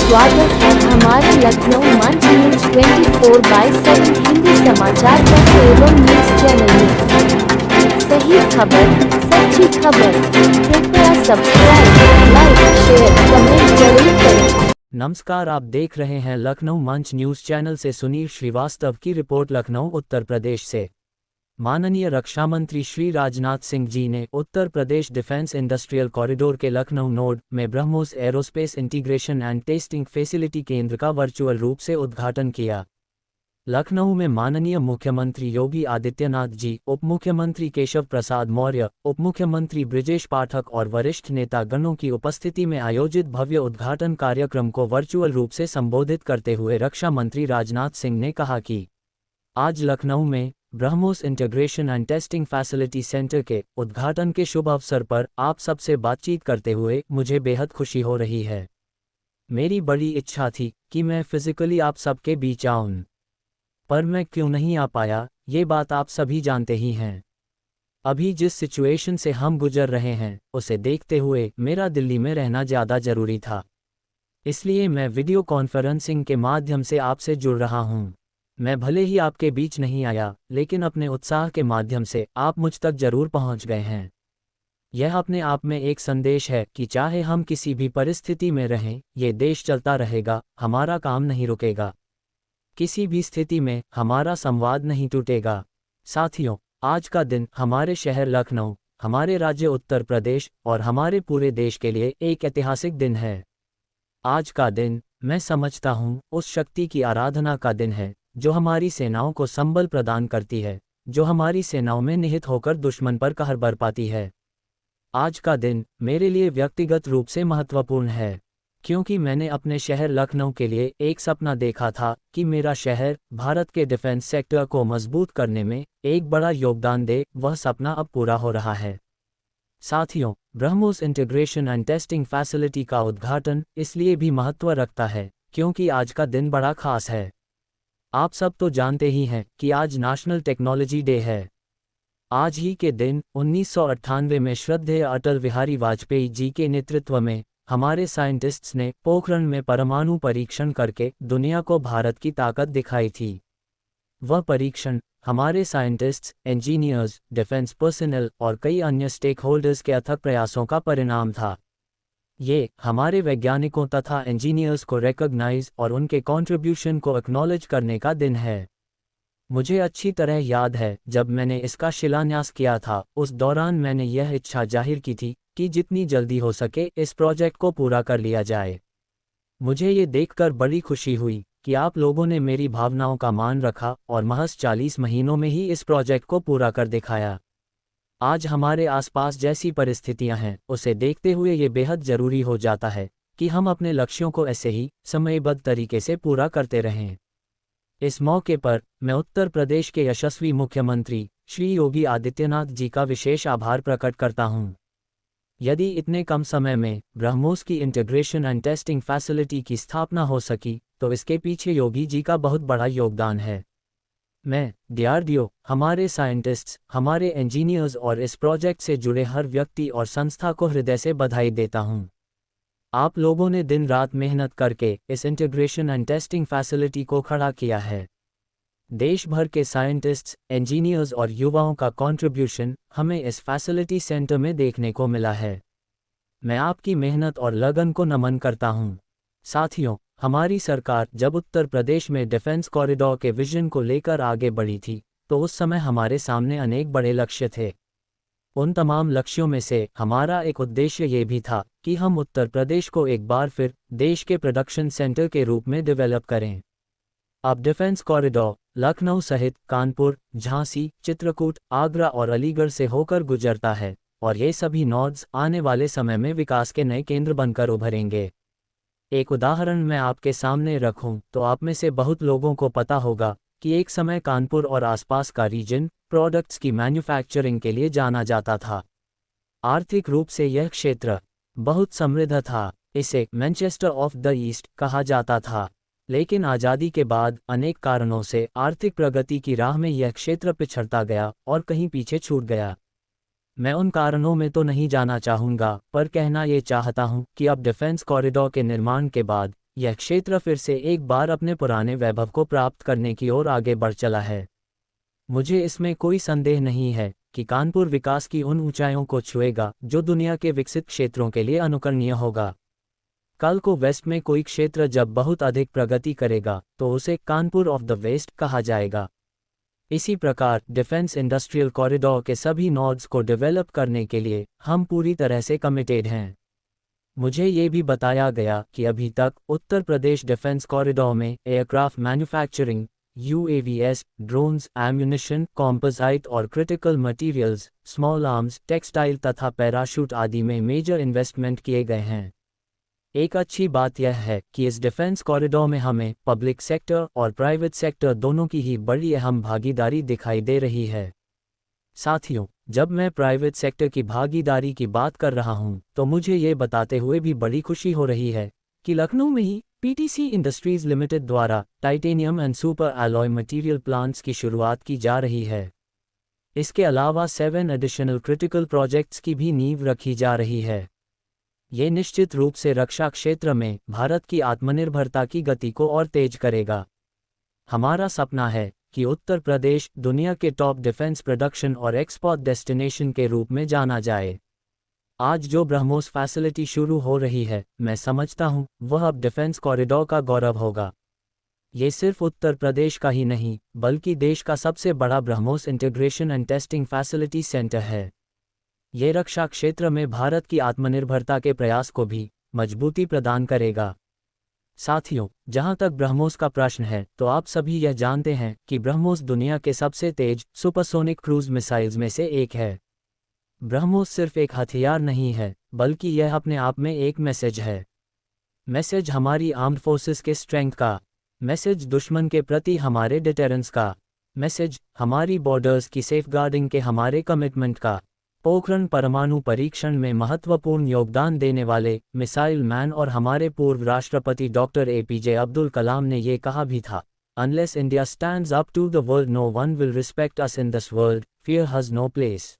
स्वागत है हमारे लखनऊ मंच न्यूज 24/7 हिंदी समाचार पत्र एवं न्यूज चैनल में। सही खबर, सच्ची खबर। कृपया सब्सक्राइब, लाइक, शेयर, कमेंट जरूर करें। नमस्कार, आप देख रहे हैं लखनऊ मंच न्यूज चैनल से सुनील श्रीवास्तव की रिपोर्ट। लखनऊ उत्तर प्रदेश से माननीय रक्षा मंत्री श्री राजनाथ सिंह जी ने उत्तर प्रदेश डिफेंस इंडस्ट्रियल कॉरिडोर के लखनऊ नोड में BrahMos aerospace integration and testing facility केंद्र का वर्चुअल रूप से उद्घाटन किया। लखनऊ में माननीय मुख्यमंत्री योगी आदित्यनाथ जी, उप मुख्यमंत्री केशव प्रसाद मौर्य, उप मुख्यमंत्री ब्रिजेश पाठक और वरिष्ठ नेतागणों की उपस्थिति में आयोजित भव्य उद्घाटन कार्यक्रम को वर्चुअल रूप से संबोधित करते हुए रक्षा मंत्री राजनाथ सिंह ने कहा कि आज लखनऊ में BrahMos integration and testing facility centre के उद्घाटन के शुभ अवसर पर आप सबसे बातचीत करते हुए मुझे बेहद खुशी हो रही है। मेरी बड़ी इच्छा थी कि मैं फिजिकली आप सबके बीच आऊं, पर मैं क्यों नहीं आ पाया, ये बात आप सभी जानते ही हैं। अभी जिस सिचुएशन से हम गुजर रहे हैं उसे देखते हुए मेरा दिल्ली में रहना ज़्यादा ज़रूरी था, इसलिए मैं वीडियो कॉन्फ्रेंसिंग के माध्यम से आपसे जुड़ रहा हूं। मैं भले ही आपके बीच नहीं आया, लेकिन अपने उत्साह के माध्यम से आप मुझ तक जरूर पहुंच गए हैं। यह अपने आप में एक संदेश है कि चाहे हम किसी भी परिस्थिति में रहें, ये देश चलता रहेगा, हमारा काम नहीं रुकेगा, किसी भी स्थिति में हमारा संवाद नहीं टूटेगा। साथियों, आज का दिन हमारे शहर लखनऊ, हमारे राज्य उत्तर प्रदेश और हमारे पूरे देश के लिए एक ऐतिहासिक दिन है। आज का दिन मैं समझता हूँ उस शक्ति की आराधना का दिन है जो हमारी सेनाओं को संबल प्रदान करती है, जो हमारी सेनाओं में निहित होकर दुश्मन पर कहर बरपाती है। आज का दिन मेरे लिए व्यक्तिगत रूप से महत्वपूर्ण है, क्योंकि मैंने अपने शहर लखनऊ के लिए एक सपना देखा था कि मेरा शहर भारत के डिफेंस सेक्टर को मजबूत करने में एक बड़ा योगदान दे। वह सपना अब पूरा हो रहा है। साथियों, BrahMos integration and testing facility का उद्घाटन इसलिए भी महत्व रखता है क्योंकि आज का दिन बड़ा खास है। आप सब तो जानते ही हैं कि आज नेशनल टेक्नोलॉजी डे है। आज ही के दिन 1998 में श्रद्धेय अटल बिहारी वाजपेयी जी के नेतृत्व में हमारे साइंटिस्ट्स ने पोखरण में परमाणु परीक्षण करके दुनिया को भारत की ताकत दिखाई थी। वह परीक्षण हमारे साइंटिस्ट्स, इंजीनियर्स, डिफेंस पर्सनल और कई अन्य स्टेक होल्डर्स के अथक प्रयासों का परिणाम था। ये हमारे वैज्ञानिकों तथा इंजीनियर्स को रिकॉग्नाइज और उनके कंट्रीब्यूशन को एक्नॉलेज करने का दिन है। मुझे अच्छी तरह याद है जब मैंने इसका शिलान्यास किया था, उस दौरान मैंने यह इच्छा जाहिर की थी कि जितनी जल्दी हो सके इस प्रोजेक्ट को पूरा कर लिया जाए। मुझे ये देखकर बड़ी खुशी हुई कि आप लोगों ने मेरी भावनाओं का मान रखा और महज 40 महीनों में ही इस प्रोजेक्ट को पूरा कर दिखाया। आज हमारे आसपास जैसी परिस्थितियां हैं, उसे देखते हुए ये बेहद ज़रूरी हो जाता है कि हम अपने लक्ष्यों को ऐसे ही समयबद्ध तरीके से पूरा करते रहें। इस मौके पर मैं उत्तर प्रदेश के यशस्वी मुख्यमंत्री श्री योगी आदित्यनाथ जी का विशेष आभार प्रकट करता हूं। यदि इतने कम समय में ब्रह्मोस की इंटीग्रेशन एंड टेस्टिंग फैसिलिटी की स्थापना हो सकी, तो इसके पीछे योगी जी का बहुत बड़ा योगदान है। मैं डीआरडीओ, हमारे साइंटिस्ट्स, हमारे इंजीनियर्स और इस प्रोजेक्ट से जुड़े हर व्यक्ति और संस्था को हृदय से बधाई देता हूं। आप लोगों ने दिन रात मेहनत करके इस इंटीग्रेशन एंड टेस्टिंग फैसिलिटी को खड़ा किया है। देश भर के साइंटिस्ट्स, इंजीनियर्स और युवाओं का कंट्रीब्यूशन हमें इस फैसिलिटी सेंटर में देखने को मिला है। मैं आपकी मेहनत और लगन को नमन करता हूं। साथियों, हमारी सरकार जब उत्तर प्रदेश में डिफेंस कॉरिडोर के विजन को लेकर आगे बढ़ी थी, तो उस समय हमारे सामने अनेक बड़े लक्ष्य थे। उन तमाम लक्ष्यों में से हमारा एक उद्देश्य ये भी था कि हम उत्तर प्रदेश को एक बार फिर देश के प्रोडक्शन सेंटर के रूप में डेवलप करें। अब डिफेंस कॉरिडोर लखनऊ सहित कानपुर, झांसी, चित्रकूट, आगरा और अलीगढ़ से होकर गुजरता है और ये सभी नोड्स आने वाले समय में विकास के नए केंद्र बनकर उभरेंगे। एक उदाहरण मैं आपके सामने रखूं तो आप में से बहुत लोगों को पता होगा कि एक समय कानपुर और आसपास का रीजन प्रोडक्ट्स की मैन्युफैक्चरिंग के लिए जाना जाता था। आर्थिक रूप से यह क्षेत्र बहुत समृद्ध था। इसे मैनचेस्टर ऑफ द ईस्ट कहा जाता था। लेकिन आज़ादी के बाद अनेक कारणों से आर्थिक प्रगति की राह में यह क्षेत्र पिछड़ता गया और कहीं पीछे छूट गया। मैं उन कारणों में तो नहीं जाना चाहूँगा, पर कहना ये चाहता हूँ कि अब डिफेंस कॉरिडोर के निर्माण के बाद यह क्षेत्र फिर से एक बार अपने पुराने वैभव को प्राप्त करने की ओर आगे बढ़ चला है। मुझे इसमें कोई संदेह नहीं है कि कानपुर विकास की उन ऊंचाइयों को छुएगा जो दुनिया के विकसित क्षेत्रों के लिए अनुकरणीय होगा। कल को वेस्ट में कोई क्षेत्र जब बहुत अधिक प्रगति करेगा तो उसे कानपुर ऑफ द वेस्ट कहा जाएगा। इसी प्रकार डिफेंस इंडस्ट्रियल कॉरिडोर के सभी नोड्स को डेवलप करने के लिए हम पूरी तरह से कमिटेड हैं। मुझे ये भी बताया गया कि अभी तक उत्तर प्रदेश डिफेंस कॉरिडोर में aircraft manufacturing, UAVs, drones, ammunition, composite और critical materials, small arms, textile तथा पैराशूट आदि में मेजर इन्वेस्टमेंट किए गए हैं। एक अच्छी बात यह है कि इस डिफेंस कॉरिडोर में हमें पब्लिक सेक्टर और प्राइवेट सेक्टर दोनों की ही बड़ी अहम भागीदारी दिखाई दे रही है। साथियों, जब मैं प्राइवेट सेक्टर की भागीदारी की बात कर रहा हूं, तो मुझे ये बताते हुए भी बड़ी खुशी हो रही है कि लखनऊ में ही PTC इंडस्ट्रीज लिमिटेड द्वारा titanium and super alloy material plants की शुरुआत की जा रही है। इसके अलावा 7 एडिशनल क्रिटिकल प्रोजेक्ट्स की भी नींव रखी जा रही है। ये निश्चित रूप से रक्षा क्षेत्र में भारत की आत्मनिर्भरता की गति को और तेज करेगा। हमारा सपना है कि उत्तर प्रदेश दुनिया के टॉप डिफेंस प्रोडक्शन और एक्सपोर्ट डेस्टिनेशन के रूप में जाना जाए। आज जो ब्रह्मोस फैसिलिटी शुरू हो रही है, मैं समझता हूं वह अब डिफेंस कॉरिडोर का गौरव होगा। ये सिर्फ उत्तर प्रदेश का ही नहीं, बल्कि देश का सबसे बड़ा BrahMos integration and testing facility centre है। ये रक्षा क्षेत्र में भारत की आत्मनिर्भरता के प्रयास को भी मजबूती प्रदान करेगा। साथियों, जहां तक ब्रह्मोस का प्रश्न है, तो आप सभी यह जानते हैं कि ब्रह्मोस दुनिया के सबसे तेज सुपरसोनिक क्रूज मिसाइल्स में से एक है। ब्रह्मोस सिर्फ एक हथियार नहीं है, बल्कि यह अपने आप में एक मैसेज है। मैसेज हमारी आर्म्ड फोर्सेस के स्ट्रेंथ का, मैसेज दुश्मन के प्रति हमारे डिटेरेंस का, मैसेज हमारी बॉर्डर्स की सेफगार्डिंग के हमारे कमिटमेंट का। पोखरण परमाणु परीक्षण में महत्वपूर्ण योगदान देने वाले मिसाइल मैन और हमारे पूर्व राष्ट्रपति डॉक्टर APJ अब्दुल कलाम ने ये कहा भी था, unless India stands up to the world no one will respect us in this world, fear has no place,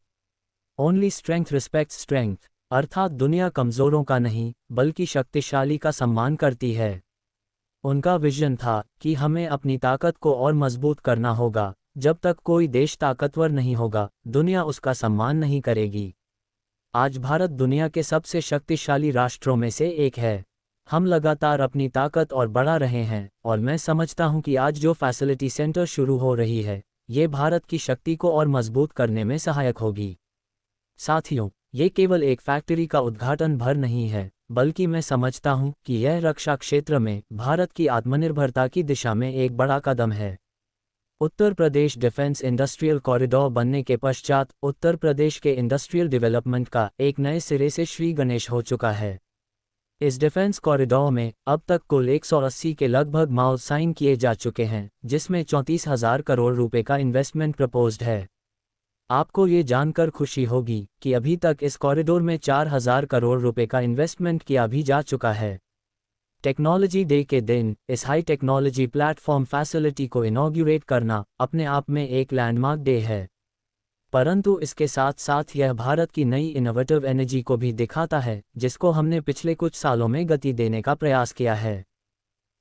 only strength respects strength. अर्थात दुनिया कमजोरों का नहीं, बल्कि शक्तिशाली का सम्मान करती है। उनका विजन था कि हमें अपनी ताकत को और मजबूत करना होगा। जब तक कोई देश ताकतवर नहीं होगा, दुनिया उसका सम्मान नहीं करेगी। आज भारत दुनिया के सबसे शक्तिशाली राष्ट्रों में से एक है। हम लगातार अपनी ताकत और बढ़ा रहे हैं, और मैं समझता हूं कि आज जो फैसिलिटी सेंटर शुरू हो रही है, ये भारत की शक्ति को और मजबूत करने में सहायक होगी। साथियों, ये केवल एक फैक्ट्री का उद्घाटन भर नहीं है, बल्कि मैं समझता हूं कि यह रक्षा क्षेत्र में भारत की आत्मनिर्भरता की दिशा में एक बड़ा कदम है। उत्तर प्रदेश डिफेंस इंडस्ट्रियल कॉरिडोर बनने के पश्चात उत्तर प्रदेश के इंडस्ट्रियल डेवलपमेंट का एक नए सिरे से श्री गणेश हो चुका है। इस डिफेंस कॉरिडोर में अब तक कुल 180 के लगभग माउल साइन किए जा चुके हैं, जिसमें 34,000 करोड़ रुपए का इन्वेस्टमेंट प्रपोज्ड है। आपको ये जानकर खुशी होगी कि अभी तक इस कॉरिडोर में 4,000 करोड़ रुपए का इन्वेस्टमेंट किया भी जा चुका है। टेक्नोलॉजी डे के दिन इस हाई टेक्नोलॉजी प्लेटफॉर्म फैसिलिटी को इनॉग्यूरेट करना अपने आप में एक लैंडमार्क डे है, परंतु इसके साथ साथ यह भारत की नई इनोवेटिव एनर्जी को भी दिखाता है, जिसको हमने पिछले कुछ सालों में गति देने का प्रयास किया है।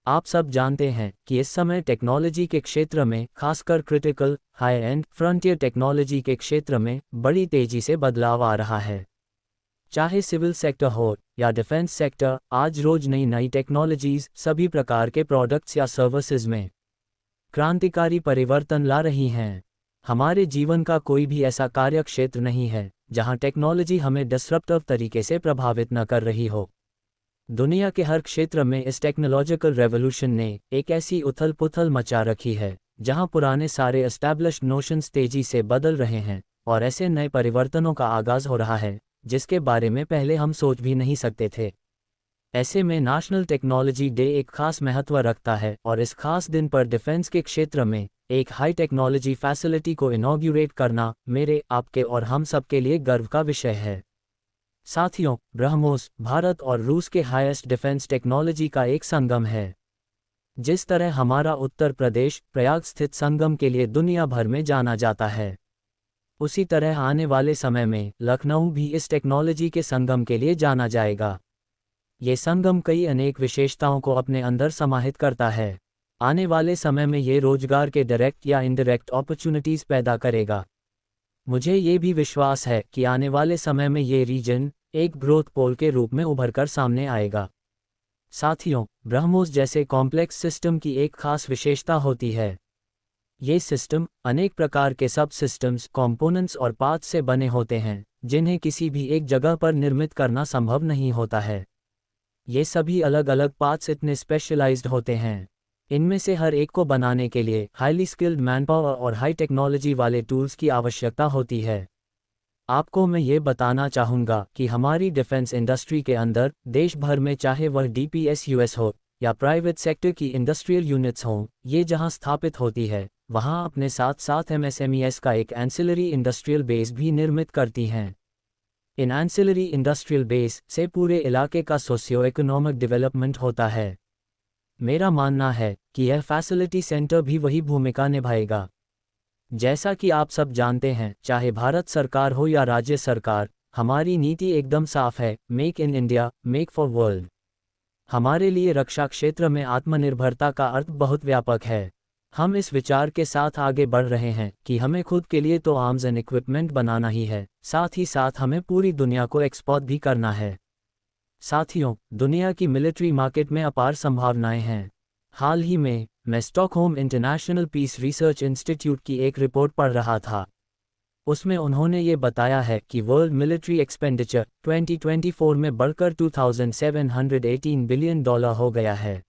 आप सब जानते हैं कि इस समय टेक्नोलॉजी के क्षेत्र में, खासकर critical, high and, frontier technology के क्षेत्र में बड़ी तेजी से बदलाव आ रहा है। चाहे सिविल सेक्टर हो या डिफेंस सेक्टर, आज रोज नई टेक्नोलॉजीज सभी प्रकार के प्रोडक्ट्स या सर्विसेज में क्रांतिकारी परिवर्तन ला रही हैं। हमारे जीवन का कोई भी ऐसा कार्य क्षेत्र नहीं है जहां टेक्नोलॉजी हमें डिसरप्टिव तरीके से प्रभावित न कर रही हो। दुनिया के हर क्षेत्र में इस टेक्नोलॉजिकल रेवोल्यूशन ने एक ऐसी उथल पुथल मचा रखी है जहां पुराने सारे एस्टैब्लिश्ड नोशंस तेजी से बदल रहे हैं और ऐसे नए परिवर्तनों का आगाज हो रहा है जिसके बारे में पहले हम सोच भी नहीं सकते थे। ऐसे में नेशनल टेक्नोलॉजी डे एक खास महत्व रखता है और इस खास दिन पर डिफेंस के क्षेत्र में एक हाई टेक्नोलॉजी फैसिलिटी को इनॉग्यूरेट करना मेरे, आपके और हम सब के लिए गर्व का विषय है। साथियों, ब्रह्मोस भारत और रूस के हाईएस्ट डिफेंस टेक्नोलॉजी का एक संगम है। जिस तरह हमारा उत्तर प्रदेश प्रयाग स्थित संगम के लिए दुनिया भर में जाना जाता है, उसी तरह आने वाले समय में लखनऊ भी इस टेक्नोलॉजी के संगम के लिए जाना जाएगा। ये संगम कई अनेक विशेषताओं को अपने अंदर समाहित करता है। आने वाले समय में ये रोजगार के डायरेक्ट या इनडायरेक्ट अपॉर्चुनिटीज पैदा करेगा। मुझे ये भी विश्वास है कि आने वाले समय में ये रीजन एक ग्रोथ पोल के रूप में उभर कर सामने आएगा। साथियों, ब्रह्मोस जैसे कॉम्प्लेक्स सिस्टम की एक खास विशेषता होती है। ये सिस्टम अनेक प्रकार के सब सिस्टम्स, कंपोनेंट्स और पार्ट्स से बने होते हैं, जिन्हें किसी भी एक जगह पर निर्मित करना संभव नहीं होता है। ये सभी अलग अलग पार्ट्स इतने स्पेशलाइज्ड होते हैं, इनमें से हर एक को बनाने के लिए हाईली स्किल्ड मैनपावर और हाई टेक्नोलॉजी वाले टूल्स की आवश्यकता होती है। आपको मैं ये बताना चाहूँगा कि हमारी डिफेंस इंडस्ट्री के अंदर देश भर में, चाहे वह DPSUs हो या प्राइवेट सेक्टर की इंडस्ट्रियल यूनिट्स हों, ये जहाँ स्थापित होती है वहाँ अपने साथ साथ MSMEs का एक एंसिलरी इंडस्ट्रियल बेस भी निर्मित करती हैं। इन एंसिलरी इंडस्ट्रियल बेस से पूरे इलाके का सोशियो इकोनॉमिक डेवलपमेंट होता है। मेरा मानना है कि यह फैसिलिटी सेंटर भी वही भूमिका निभाएगा। जैसा कि आप सब जानते हैं, चाहे भारत सरकार हो या राज्य सरकार, हमारी नीति एकदम साफ है, make in India, make for world. हमारे लिए रक्षा क्षेत्र में आत्मनिर्भरता का अर्थ बहुत व्यापक है। हम इस विचार के साथ आगे बढ़ रहे हैं कि हमें खुद के लिए तो आर्म्स एंड इक्विपमेंट बनाना ही है, साथ ही साथ हमें पूरी दुनिया को एक्सपोर्ट भी करना है। साथियों, दुनिया की मिलिट्री मार्केट में अपार संभावनाएं हैं। हाल ही में मैं Stockholm International Peace Research Institute की एक रिपोर्ट पढ़ रहा था। उसमें उन्होंने ये बताया है कि वर्ल्ड मिलिट्री एक्सपेंडिचर 2024 में बढ़कर $2718 बिलियन हो गया है।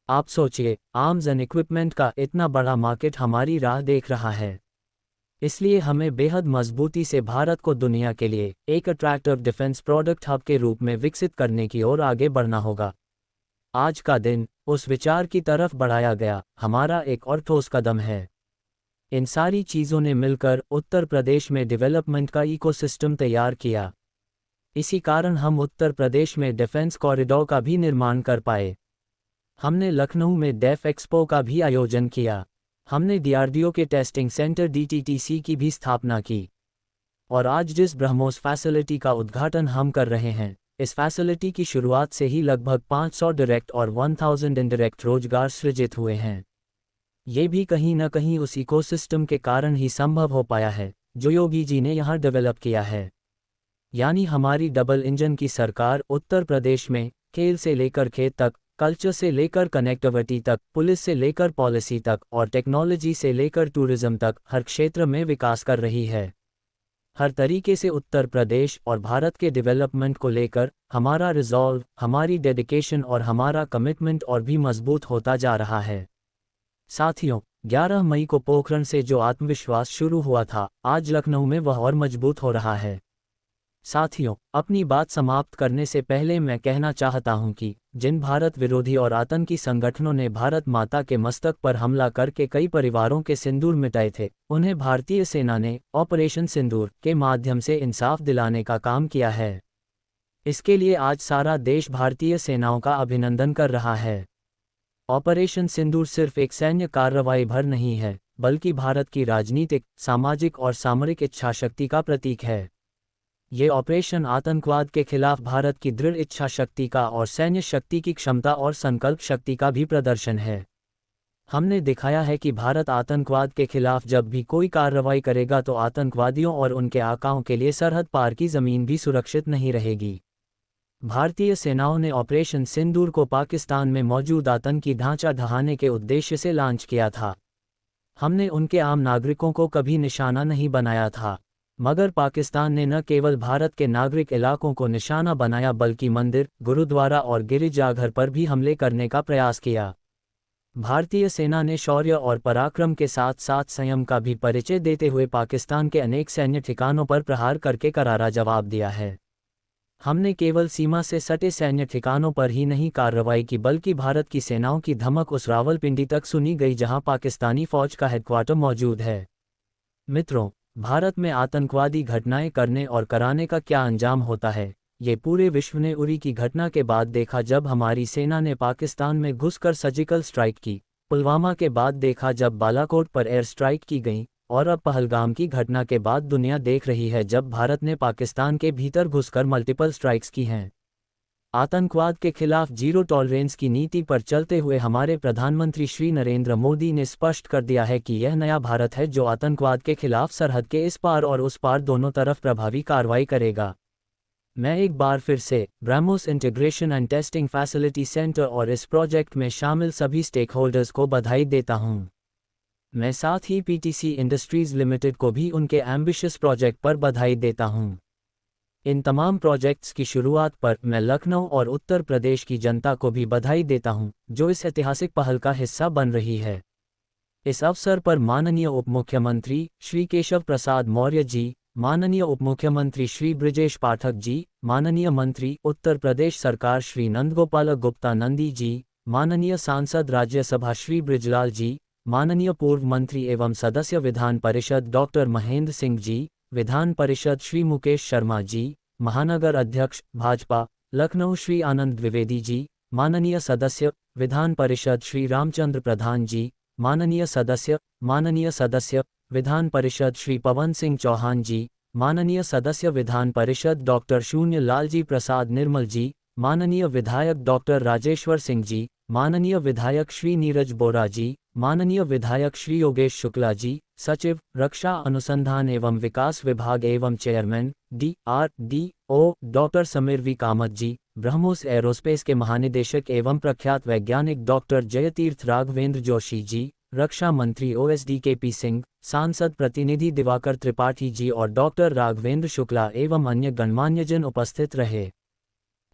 आप सोचिए, आर्म्स एंड इक्विपमेंट का इतना बड़ा मार्केट हमारी राह देख रहा है। इसलिए हमें बेहद मजबूती से भारत को दुनिया के लिए एक अट्रैक्टिव डिफेंस प्रोडक्ट हब के रूप में विकसित करने की ओर आगे बढ़ना होगा। आज का दिन उस विचार की तरफ बढ़ाया गया हमारा एक और ठोस कदम है। इन सारी चीज़ों ने मिलकर उत्तर प्रदेश में डेवलपमेंट का इकोसिस्टम तैयार किया। इसी कारण हम उत्तर प्रदेश में डिफेंस कॉरिडोर का भी निर्माण कर पाए। हमने लखनऊ में डेफ एक्सपो का भी आयोजन किया। हमने DRDO के टेस्टिंग सेंटर DTTC की भी स्थापना की। और आज जिस ब्रह्मोस फैसिलिटी का उद्घाटन हम कर रहे हैं, इस फैसिलिटी की शुरुआत से ही लगभग 500 डायरेक्ट और 1000 इनडायरेक्ट रोजगार सृजित हुए हैं। ये भी कहीं न कहीं उस इकोसिस्टम के कारण ही संभव हो पाया है जो योगी जी ने यहाँ डेवलप किया है। यानी हमारी डबल इंजन की सरकार उत्तर प्रदेश में खेल से लेकर खेत तक, कल्चर से लेकर कनेक्टिविटी तक, पुलिस से लेकर पॉलिसी तक और टेक्नोलॉजी से लेकर टूरिज्म तक हर क्षेत्र में विकास कर रही है। हर तरीके से उत्तर प्रदेश और भारत के डेवलपमेंट को लेकर हमारा रिजॉल्व, हमारी डेडिकेशन और हमारा कमिटमेंट और भी मजबूत होता जा रहा है। साथियों, 11 मई को पोखरण से जो आत्मविश्वास शुरू हुआ था, आज लखनऊ में वह और मजबूत हो रहा है। साथियों, अपनी बात समाप्त करने से पहले मैं कहना चाहता हूं कि जिन भारत विरोधी और आतंकी संगठनों ने भारत माता के मस्तक पर हमला करके कई परिवारों के सिंदूर मिटाए थे, उन्हें भारतीय सेना ने ऑपरेशन सिंदूर के माध्यम से इंसाफ दिलाने का काम किया है। इसके लिए आज सारा देश भारतीय सेनाओं का अभिनंदन कर रहा है। ऑपरेशन सिंदूर सिर्फ एक सैन्य कार्रवाई भर नहीं है, बल्कि भारत की राजनीतिक, सामाजिक और सामरिक इच्छाशक्ति का प्रतीक है। ये ऑपरेशन आतंकवाद के खिलाफ भारत की दृढ़ इच्छा शक्ति का और सैन्य शक्ति की क्षमता और संकल्प शक्ति का भी प्रदर्शन है। हमने दिखाया है कि भारत आतंकवाद के खिलाफ जब भी कोई कार्रवाई करेगा तो आतंकवादियों और उनके आकाओं के लिए सरहद पार की जमीन भी सुरक्षित नहीं रहेगी। भारतीय सेनाओं ने ऑपरेशन सिंदूर को पाकिस्तान में मौजूद आतंकी ढांचा ढहाने के उद्देश्य से लॉन्च किया था। हमने उनके आम नागरिकों को कभी निशाना नहीं बनाया था, मगर पाकिस्तान ने न केवल भारत के नागरिक इलाकों को निशाना बनाया बल्कि मंदिर, गुरुद्वारा और गिरिजाघर पर भी हमले करने का प्रयास किया। भारतीय सेना ने शौर्य और पराक्रम के साथ साथ संयम का भी परिचय देते हुए पाकिस्तान के अनेक सैन्य ठिकानों पर प्रहार करके करारा जवाब दिया है। हमने केवल सीमा से सटे सैन्य ठिकानों पर ही नहीं कार्रवाई की, बल्कि भारत की सेनाओं की धमक उस रावलपिंडी तक सुनी गई जहां पाकिस्तानी फौज का हेडक्वार्टर मौजूद है। मित्रों, भारत में आतंकवादी घटनाएं करने और कराने का क्या अंजाम होता है, ये पूरे विश्व ने उरी की घटना के बाद देखा जब हमारी सेना ने पाकिस्तान में घुसकर सर्जिकल स्ट्राइक की, पुलवामा के बाद देखा जब बालाकोट पर एयर स्ट्राइक की गई, और अब पहलगाम की घटना के बाद दुनिया देख रही है जब भारत ने पाकिस्तान के भीतर घुसकर मल्टीपल स्ट्राइक्स की हैं। आतंकवाद के खिलाफ जीरो टॉलरेंस की नीति पर चलते हुए हमारे प्रधानमंत्री श्री नरेंद्र मोदी ने स्पष्ट कर दिया है कि यह नया भारत है जो आतंकवाद के खिलाफ सरहद के इस पार और उस पार दोनों तरफ प्रभावी कार्रवाई करेगा। मैं एक बार फिर से BrahMos integration and testing facility centre और इस प्रोजेक्ट में शामिल सभी स्टेक होल्डर्स को बधाई देता हूं। मैं साथ ही पीटीसी इंडस्ट्रीज लिमिटेड को भी उनके एम्बिशियस प्रोजेक्ट पर बधाई देता हूं। इन तमाम प्रोजेक्ट्स की शुरुआत पर मैं लखनऊ और उत्तर प्रदेश की जनता को भी बधाई देता हूं, जो इस ऐतिहासिक पहल का हिस्सा बन रही है। इस अवसर पर माननीय उप मुख्यमंत्री श्री केशव प्रसाद मौर्य जी, माननीय उप मुख्यमंत्री श्री ब्रिजेश पाठक जी, माननीय मंत्री उत्तर प्रदेश सरकार श्री नंदगोपाल गुप्ता नंदी जी, माननीय सांसद राज्यसभा श्री ब्रिजलाल जी, माननीय पूर्व मंत्री एवं सदस्य विधान परिषद डॉक्टर महेंद्र सिंह जी, विधान परिषद श्री मुकेश शर्मा जी, महानगर अध्यक्ष भाजपा लखनऊ श्री आनंद द्विवेदी जी, माननीय सदस्य विधान परिषद श्री रामचंद्र प्रधान जी, माननीय सदस्य विधान परिषद श्री पवन सिंह चौहान जी, माननीय सदस्य विधान परिषद डॉक्टर शून्य लाल जी प्रसाद निर्मल जी, माननीय विधायक डॉक्टर राजेश्वर सिंह जी, माननीय विधायक श्री नीरज बोरा जी, माननीय विधायक श्री योगेश शुक्ला जी, सचिव रक्षा अनुसंधान एवं विकास विभाग एवं chairman DRDO doctor Sameer V Kamat ji, BrahMos aerospace के महानिदेशक एवं प्रख्यात वैज्ञानिक डॉक्टर जयतीर्थ राघवेंद्र जोशी जी, रक्षा मंत्री OSD KP सिंह, सांसद प्रतिनिधि दिवाकर त्रिपाठी जी और डॉक्टर राघवेंद्र शुक्ला एवं अन्य गणमान्यजन उपस्थित रहे।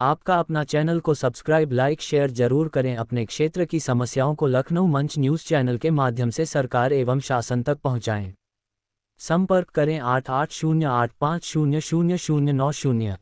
आपका अपना चैनल को सब्सक्राइब लाइक शेयर जरूर करें। अपने क्षेत्र की समस्याओं को लखनऊ मंच न्यूज़ चैनल के माध्यम से सरकार एवं शासन तक पहुंचाएं। संपर्क करें 8808500090।